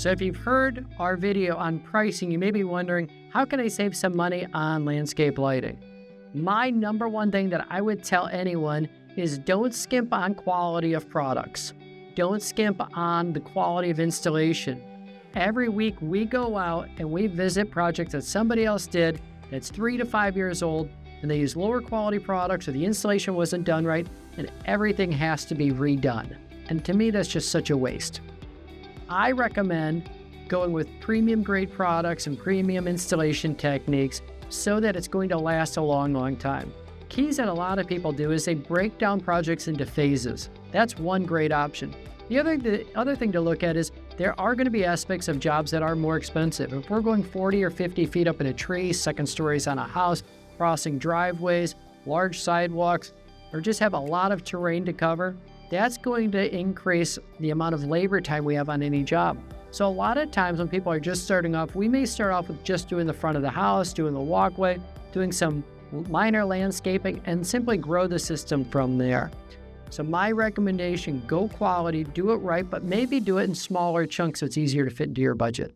So if you've heard our video on pricing, you may be wondering, how can I save some money on landscape lighting? My number one thing that I would tell anyone is don't skimp on quality of products. Don't skimp on the quality of installation. Every week we go out and we visit projects that somebody else did that's 3 to 5 years old, and they use lower quality products or the installation wasn't done right, and everything has to be redone. And to me, that's just such a waste. I recommend going with premium grade products and premium installation techniques so that it's going to last a long, long time. Keys that a lot of people do is they break down projects into phases. That's one great option. The other thing to look at is there are going to be aspects of jobs that are more expensive. If we're going 40 or 50 feet up in a tree, second stories on a house, crossing driveways, large sidewalks, or just have a lot of terrain to cover, that's going to increase the amount of labor time we have on any job. So a lot of times when people are just starting off, we may start off with just doing the front of the house, doing the walkway, doing some minor landscaping, and simply grow the system from there. So my recommendation, go quality, do it right, but maybe do it in smaller chunks so it's easier to fit into your budget.